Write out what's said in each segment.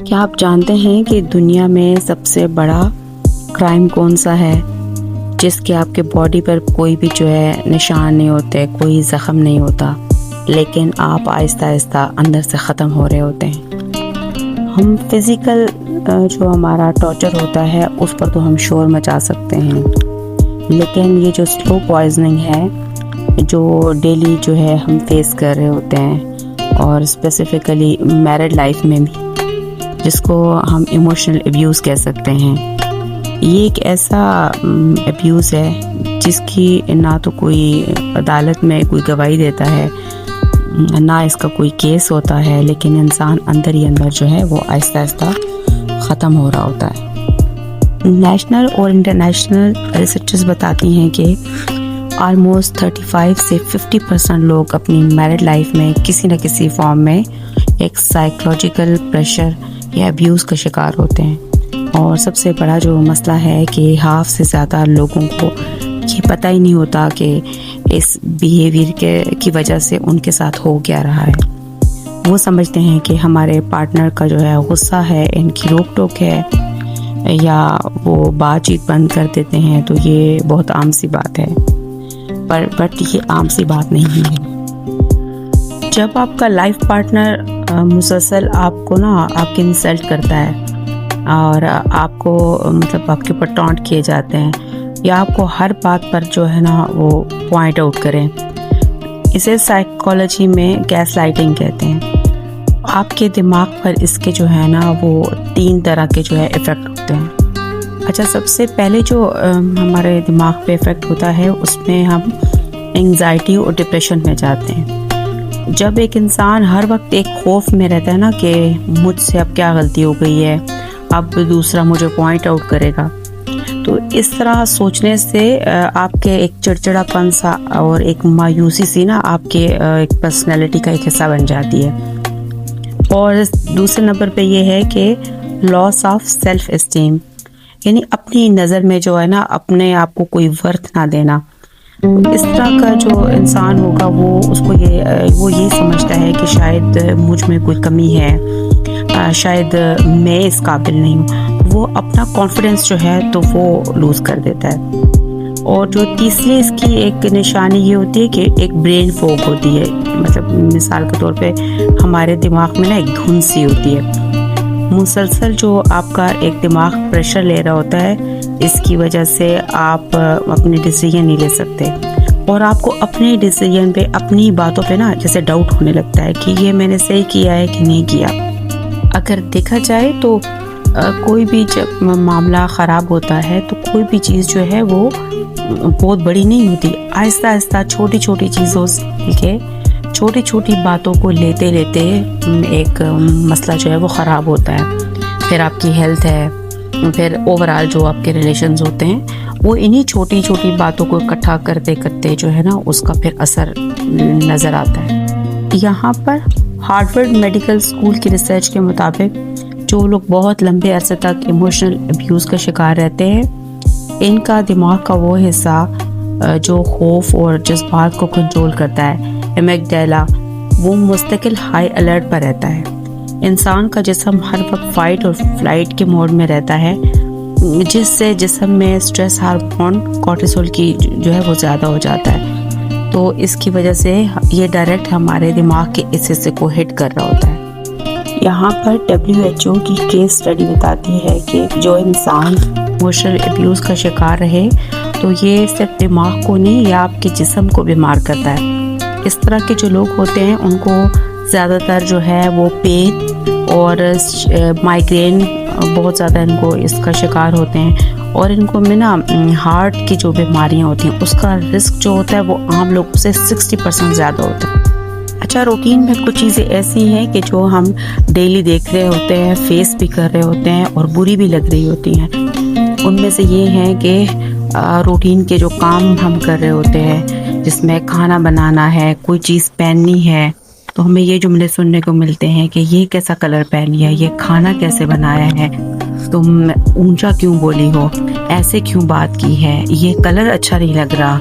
کیا آپ جانتے ہیں کہ دنیا میں سب سے بڑا کرائم کون سا ہے جس کے آپ کے باڈی پر کوئی بھی جو ہے نشان نہیں ہوتے، کوئی زخم نہیں ہوتا، لیکن آپ آہستہ آہستہ اندر سے ختم ہو رہے ہوتے ہیں؟ ہم فزیکل جو ہمارا ٹارچر ہوتا ہے اس پر تو ہم شور مچا سکتے ہیں، لیکن یہ جو سلو پوائزننگ ہے جو ڈیلی جو ہے ہم فیس کر رہے ہوتے ہیں، اور اسپیسیفکلی میرڈ لائف میں بھی، جس کو ہم ایموشنل ابیوز کہہ سکتے ہیں، یہ ایک ایسا ابیوز ہے جس کی نہ تو کوئی عدالت میں کوئی گواہی دیتا ہے، نہ اس کا کوئی کیس ہوتا ہے، لیکن انسان اندر ہی اندر جو ہے وہ آہستہ آہستہ ختم ہو رہا ہوتا ہے۔ نیشنل اور انٹرنیشنل ریسرچز بتاتی ہیں کہ آلموسٹ 35 سے 50% لوگ اپنی میرڈ لائف میں کسی نہ کسی فارم میں ایک سائیکولوجیکل پریشر یا ابیوز کا شکار ہوتے ہیں، اور سب سے بڑا جو مسئلہ ہے کہ ہاف سے زیادہ لوگوں کو یہ پتہ ہی نہیں ہوتا کہ اس بیہیویئر کی وجہ سے ان کے ساتھ ہو کیا رہا ہے۔ وہ سمجھتے ہیں کہ ہمارے پارٹنر کا جو ہے غصہ ہے، ان کی روک ٹوک ہے، یا وہ بات چیت بند کر دیتے ہیں، تو یہ بہت عام سی بات ہے، بٹ یہ عام سی بات نہیں ہے۔ جب آپ کا لائف پارٹنر مسلسل آپ کو آپ کی انسلٹ کرتا ہے، اور آپ کو مطلب آپ کے اوپر ٹونٹ کیے جاتے ہیں، یا آپ کو ہر بات پر جو ہے وہ پوائنٹ آؤٹ کریں، اسے سائیکالوجی میں گیس لائٹنگ کہتے ہیں۔ آپ کے دماغ پر اس کے جو ہے وہ 3 طرح کے جو ہے افیکٹ ہوتے ہیں۔ اچھا، سب سے پہلے جو ہمارے دماغ پہ افیکٹ ہوتا ہے اس میں ہم انگزائٹی اور ڈپریشن میں جاتے ہیں۔ جب ایک انسان ہر وقت ایک خوف میں رہتا ہے کہ مجھ سے اب کیا غلطی ہو گئی ہے، اب دوسرا مجھے پوائنٹ آؤٹ کرے گا، تو اس طرح سوچنے سے آپ کے ایک چڑچڑا پن سا اور ایک مایوسی سی آپ کے ایک پرسنالٹی کا ایک حصہ بن جاتی ہے۔ اور دوسرے نمبر پہ یہ ہے کہ لاس آف سیلف اسٹیم، یعنی اپنی نظر میں جو ہے اپنے آپ کو کوئی ورتھ نہ دینا۔ اس طرح کا جو انسان ہوگا وہ یہی سمجھتا ہے کہ شاید مجھ میں کوئی کمی ہے، شاید میں اس قابل نہیں ہوں، وہ اپنا کانفیڈنس جو ہے تو وہ لوز کر دیتا ہے۔ اور جو تیسری اس کی ایک نشانی یہ ہوتی ہے کہ ایک برین فوگ ہوتی ہے، مطلب مثال کے طور پہ ہمارے دماغ میں ایک دھن سی ہوتی ہے، مسلسل جو آپ کا ایک دماغ پریشر لے رہا ہوتا ہے، اس کی وجہ سے آپ اپنے ڈیسیژن نہیں لے سکتے، اور آپ کو اپنے ڈیسیژن پہ، اپنی باتوں پہ جیسے ڈاؤٹ ہونے لگتا ہے کہ یہ میں نے صحیح کیا ہے کہ نہیں کیا۔ اگر دیکھا جائے تو کوئی بھی جب معاملہ خراب ہوتا ہے تو کوئی بھی چیز جو ہے وہ بہت بڑی نہیں ہوتی، آہستہ آہستہ چھوٹی چھوٹی چیزوں سے مل کے چھوٹی چھوٹی باتوں کو لیتے لیتے ایک مسئلہ جو ہے وہ خراب ہوتا ہے۔ پھر آپ کی ہیلتھ ہے، پھر اوورآل جو آپ کے ریلیشنز ہوتے ہیں، وہ انہی چھوٹی چھوٹی باتوں کو اکٹھا کرتے کرتے جو ہے اس کا پھر اثر نظر آتا ہے۔ یہاں پر ہارورڈ میڈیکل اسکول کی ریسرچ کے مطابق جو لوگ بہت لمبے عرصے تک ایموشنل ابیوز کا شکار رہتے ہیں، ان کا دماغ کا وہ حصہ جو خوف اور جذبات کو کنٹرول کرتا ہے، ایمگڈیلا، وہ مستقل ہائی الرٹ پر رہتا ہے۔ انسان کا جسم ہر وقت فائٹ اور فلائٹ کے موڈ میں رہتا ہے، جس سے جسم میں سٹریس ہارمون کورٹیسول کی جو ہے وہ زیادہ ہو جاتا ہے، تو اس کی وجہ سے یہ ڈائریکٹ ہمارے دماغ کے اس حصے کو ہٹ کر رہا ہوتا ہے۔ یہاں پر WHO کی کیس اسٹڈی بتاتی ہے کہ جو انسان ایموشنل ابیوز کا شکار رہے تو یہ صرف دماغ کو نہیں، یہ آپ کے جسم کو بیمار کرتا ہے۔ اس طرح کے جو لوگ ہوتے ہیں ان کو زیادہ تر جو ہے وہ پین اور مائیگرین بہت زیادہ ان کو اس کا شکار ہوتے ہیں، اور ان کو میں ہارٹ کی جو بیماریاں ہوتی ہیں اس کا رسک جو ہوتا ہے وہ عام لوگوں سے 60% زیادہ ہوتا ہے۔ اچھا، روٹین میں کچھ چیزیں ایسی ہیں کہ جو ہم ڈیلی دیکھ رہے ہوتے ہیں، فیس بھی کر رہے ہوتے ہیں اور بری بھی لگ رہی ہوتی ہیں۔ ان میں سے یہ ہیں کہ روٹین کے جو کام ہم کر رہے ہوتے ہیں، جس میں کھانا بنانا ہے، کوئی چیز پہننی ہے، تو ہمیں یہ جملے سننے کو ملتے ہیں کہ یہ کیسا کلر پہنی ہے، یہ کھانا کیسے بنایا ہے، تم اونچا کیوں بولی ہو، ایسے کیوں بات کی ہے، یہ کلر اچھا نہیں لگ رہا،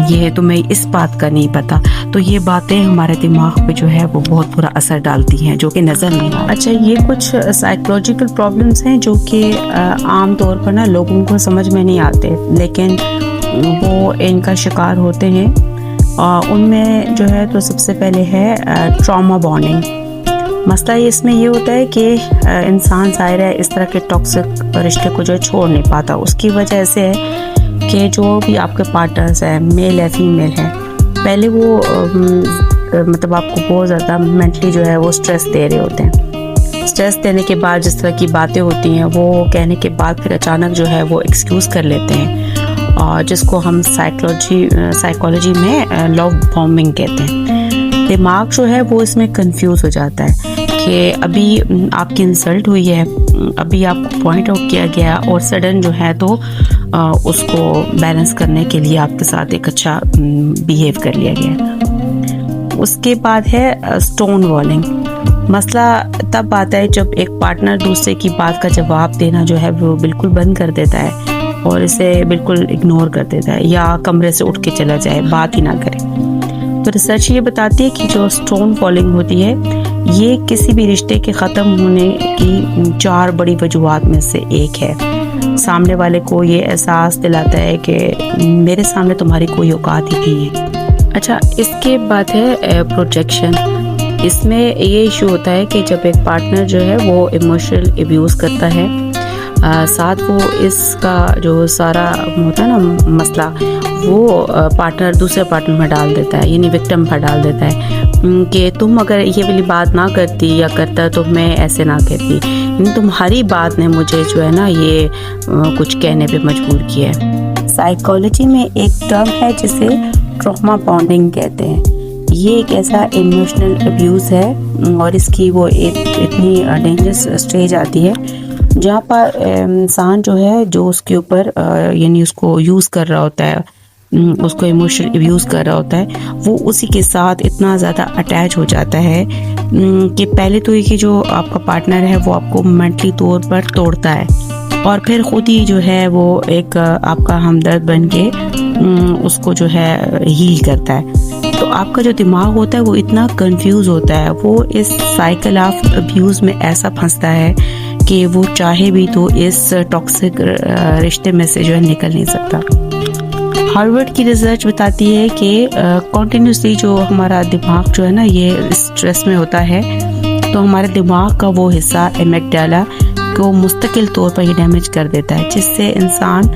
یہ تمہیں اس بات کا نہیں پتا. تو یہ باتیں ہمارے دماغ پہ جو ہے وہ بہت برا اثر ڈالتی ہیں جو کہ نظر نہیں آتا. اچھا یہ کچھ سائیکولوجیکل پرابلمس ہیں جو کہ عام طور پر نا لوگوں کو سمجھ میں نہیں آتے، لیکن وہ ان کا شکار ہوتے ہیں. ان میں جو ہے تو سب سے پہلے ہے ٹراما بانڈنگ. مسئلہ اس میں یہ ہوتا ہے کہ انسان ظاہر ہے اس طرح کے ٹاکسک رشتے کو جو چھوڑ نہیں پاتا. اس کی وجہ ایسے ہے کہ جو بھی آپ کے پارٹنرز ہیں، میل ہے فیمیل ہے، پہلے وہ مطلب آپ کو بہت زیادہ مینٹلی جو ہے وہ اسٹریس دے رہے ہوتے ہیں. اسٹریس دینے کے بعد جس طرح کی باتیں ہوتی ہیں وہ کہنے کے بعد پھر اچانک جو ہے وہ ایکسکیوز کر لیتے ہیں، اور جس کو ہم سائیکالوجی میں لو بومبنگ کہتے ہیں. دماغ جو ہے وہ اس میں کنفیوز ہو جاتا ہے کہ ابھی آپ کی انسلٹ ہوئی ہے، ابھی آپ کو پوائنٹ آؤٹ کیا گیا، اور سڈن جو ہے تو اس کو بیلنس کرنے کے لیے آپ کے ساتھ ایک اچھا بیہیو کر لیا گیا. اس کے بعد ہے اسٹون والنگ. مسئلہ تب آتا ہے جب ایک پارٹنر دوسرے کی بات کا جواب دینا جو ہے وہ بالکل بند کر دیتا ہے اور اسے بالکل اگنور کر دیتا ہے، یا کمرے سے اٹھ کے چلا جائے، بات ہی نہ کرے. تو ریسرچ یہ بتاتی ہے کہ جو اسٹون فالنگ ہوتی ہے یہ کسی بھی رشتے کے ختم ہونے کی 4 بڑی وجوہات میں سے ایک ہے. سامنے والے کو یہ احساس دلاتا ہے کہ میرے سامنے تمہاری کوئی اوقات ہی نہیں ہے. اچھا اس کے بعد ہے پروجیکشن. اس میں یہ ایشو ہوتا ہے کہ جب ایک پارٹنر جو ہے وہ ایموشنل ابیوز کرتا ہے، ساتھ وہ اس کا جو سارا ہوتا ہے نا مسئلہ وہ پارٹنر دوسرے پارٹنر میں ڈال دیتا ہے، یعنی وکٹم پر ڈال دیتا ہے کہ تم اگر یہ والی بات نہ کرتی یا کرتا تو میں ایسے نہ کہتی، یعنی تمہاری بات نے مجھے جو ہے نا یہ کچھ کہنے پہ مجبور کیا ہے. سائیکالوجی میں ایک ٹرم ہے جسے ٹراما بانڈنگ کہتے ہیں. یہ ایک ایسا ایموشنل ابیوز ہے اور اس کی وہ ایک اتنی ڈینجرس اسٹیج آتی ہے جہاں پر انسان جو ہے جو اس کے اوپر یعنی اس کو یوز کر رہا ہوتا ہے، اس کو ایموشنل ابیوز کر رہا ہوتا ہے، وہ اسی کے ساتھ اتنا زیادہ اٹیچ ہو جاتا ہے کہ پہلے تو یہ کہ جو آپ کا پارٹنر ہے وہ آپ کو مینٹلی طور پر توڑتا ہے، اور پھر خود ہی جو ہے وہ ایک آپ کا ہمدرد بن کے اس کو جو ہے ہیل کرتا ہے. تو آپ کا جو دماغ ہوتا ہے وہ اتنا کنفیوز ہوتا ہے، وہ اس سائیکل آف ابیوز میں ایسا پھنستا ہے کہ وہ چاہے بھی تو اس ٹاکسک رشتے میں سے جو ہے نکل نہیں سکتا. ہارورڈ کی ریسرچ بتاتی ہے کہ کنٹینیوسلی جو ہمارا دماغ جو ہے نا یہ اسٹریس میں ہوتا ہے تو ہمارے دماغ کا وہ حصہ ایمیگڈالا کو مستقل طور پر یہ ڈیمیج کر دیتا ہے، جس سے انسان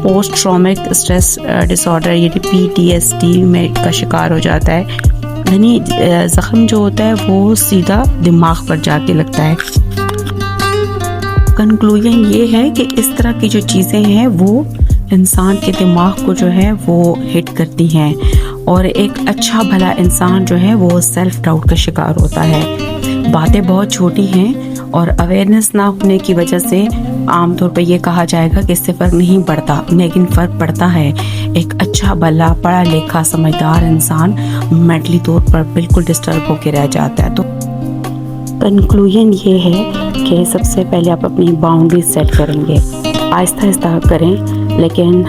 post traumatic stress dis order یعنی PTSD میں کا شکار ہو جاتا ہے. یعنی زخم جو ہوتا ہے وہ سیدھا دماغ پر جا کے لگتا ہے. کنکلوژن یہ ہے کہ اس طرح کی جو چیزیں ہیں وہ انسان کے دماغ کو جو ہے وہ ہٹ کرتی ہیں، اور ایک اچھا بھلا انسان جو ہے وہ سیلف ڈاؤٹ کا شکار ہوتا ہے. باتیں بہت چھوٹی ہیں اور اویئرنیس نہ ہونے کی وجہ سے عام طور پہ یہ کہا جائے گا کہ اس سے فرق نہیں پڑتا، لیکن فرق پڑتا ہے. ایک اچھا بھلا پڑھا لکھا سمجھدار انسان مینٹلی طور پر بالکل ڈسٹرب ہو کے رہ جاتا ہے. تو کنکلوژن یہ ہے کہ سب سے پہلے آپ اپنی باؤنڈریز سیٹ کریں گے، آہستہ آہستہ کریں، لیکن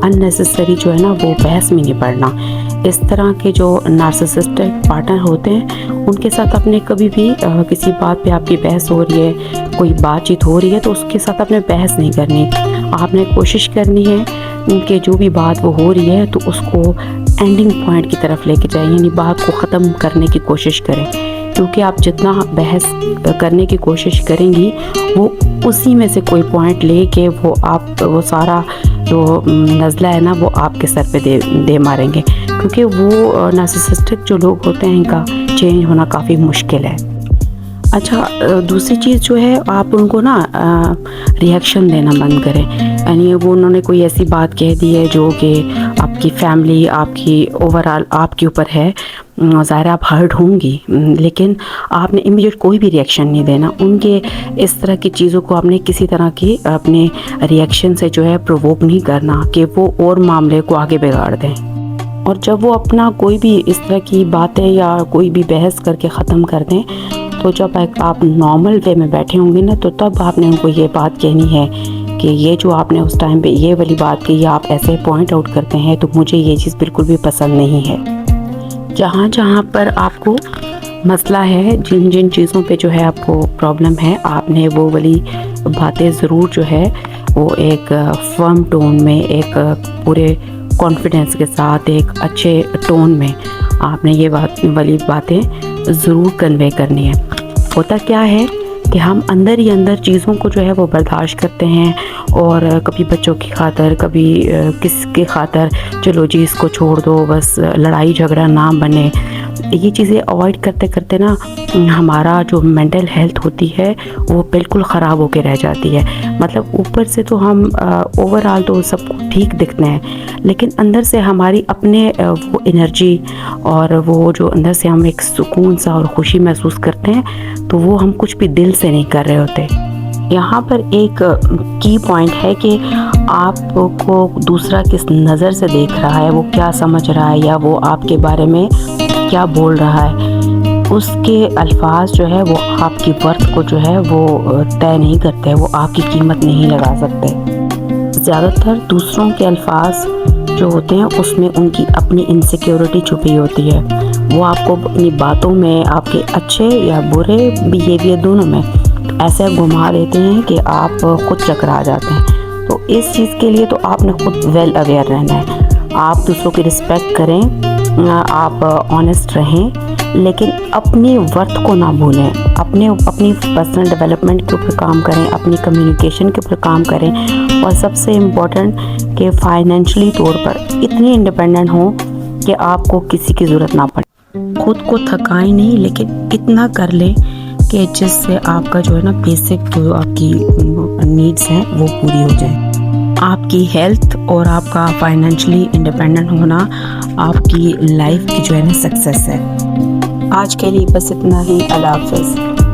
اننیسیسری جو ہے نا وہ بحث میں نہیں پڑنا. اس طرح کے جو نارسسسٹک پارٹنر ہوتے ہیں ان کے ساتھ آپ نے کبھی بھی کسی بات پہ آپ کی بحث ہو رہی ہے، کوئی بات چیت ہو رہی ہے تو اس کے ساتھ آپ نے بحث نہیں کرنی. آپ نے کوشش کرنی ہے کہ جو بھی بات وہ ہو رہی ہے تو اس کو اینڈنگ پوائنٹ کی طرف لے کے جائیں، یعنی بات کو ختم کرنے کی کوشش کریں، کیونکہ آپ جتنا بحث کرنے کی کوشش کریں گی وہ اسی میں سے کوئی پوائنٹ لے کے وہ سارا جو نزلہ ہے نا وہ آپ کے سر پہ دے ماریں گے، کیونکہ وہ نارسسسٹک جو لوگ ہوتے ہیں ان کا چینج ہونا کافی مشکل ہے. اچھا دوسری چیز جو ہے آپ ان کو نا ریئیکشن دینا بند کریں. یعنی وہ انہوں نے کوئی ایسی بات کہہ دی ہے جو کہ آپ کی فیملی آپ کی اوورآل آپ کے اوپر ہے، ظاہر آپ ہرٹ ہوں گی، لیکن آپ نے امیڈیٹ کوئی بھی ریئیکشن نہیں دینا. ان کے اس طرح کی چیزوں کو آپ نے کسی طرح کی اپنے ریئیکشن سے جو ہے پرووک نہیں کرنا کہ وہ اور معاملے کو آگے بگاڑ دیں. اور جب وہ اپنا کوئی بھی اس طرح کی باتیں یا کوئی بھی بحث کر کے ختم کر دیں تو جب آپ نارمل وے میں بیٹھے ہوں گے نا تو تب آپ نے ان کو یہ بات کہنی ہے کہ یہ جو آپ نے اس ٹائم پہ یہ والی بات کی یا آپ ایسے پوائنٹ آؤٹ کرتے ہیں تو مجھے یہ چیز بالکل بھی پسند نہیں ہے۔ جہاں جہاں پر آپ کو مسئلہ ہے، جن جن چیزوں پہ جو ہے آپ کو پرابلم ہے، آپ نے وہ والی باتیں ضرور جو ہے وہ ایک فرم ٹون میں، ایک پورے کانفیڈنس کے ساتھ، ایک اچھے ٹون میں آپ نے یہ والی باتیں ضرور کنوے کرنی ہے۔ ہوتا کیا ہے کہ ہم اندر ہی اندر چیزوں کو جو ہے وہ برداشت کرتے ہیں، اور کبھی بچوں کی خاطر، کبھی کس کی خاطر، چلو جی اس کو چھوڑ دو، بس لڑائی جھگڑا نہ بنے۔ یہ چیزیں اوائڈ کرتے کرتے نا ہمارا جو مینٹل ہیلتھ ہوتی ہے وہ بالکل خراب ہو کے رہ جاتی ہے۔ مطلب اوپر سے تو ہم اوور آل تو سب کو ٹھیک دکھتے ہیں، لیکن اندر سے ہماری اپنے وہ انرجی اور وہ جو اندر سے ہم ایک سکون سا اور خوشی محسوس کرتے ہیں، تو وہ ہم کچھ بھی دل سے نہیں کر رہے ہوتے۔ یہاں پر ایک کی پوائنٹ ہے کہ آپ کو دوسرا کس نظر سے دیکھ رہا ہے، وہ کیا سمجھ رہا ہے، یا وہ آپ کے بارے میں کیا بول رہا ہے، اس کے الفاظ جو ہے وہ آپ کی ورتھ کو جو ہے وہ طے نہیں کرتے، وہ آپ کی قیمت نہیں لگا سکتے۔ زیادہ تر دوسروں کے الفاظ جو ہوتے ہیں اس میں ان کی اپنی انسیکیورٹی چھپی ہوتی ہے، وہ آپ کو اپنی باتوں میں، آپ کے اچھے یا برے بیہیویئر دونوں میں ایسے گھما دیتے ہیں کہ آپ خود چکرا جاتے ہیں۔ تو اس چیز کے لیے تو آپ نے خود ویل اویئر رہنا ہے، آپ دوسروں کی رسپیکٹ کریں، آپ آنیسٹ رہیں، لیکن اپنی ورتھ کو نہ بھولیں، اپنی پرسنل ڈیولپمنٹ کے اوپر کام کریں، اپنی کمیونیکیشن کے اوپر کام کریں، اور سب سے امپورٹنٹ کہ فائنینشلی طور پر اتنی انڈیپینڈنٹ ہوں کہ آپ کو کسی کی ضرورت نہ پڑے۔ خود کو تھکائیں نہیں، لیکن اتنا کر لیں کہ جس سے آپ کا جو ہے نا بیسک جو آپ کی نیڈس ہیں وہ پوری ہو جائیں۔ آپ کی ہیلتھ اور آپ کا فائنینشلی انڈیپینڈنٹ ہونا آپ کی لائف کی جو ہے نا سکسیس ہے۔ آج کے لیے بس اتنا ہی، اللہ حافظ۔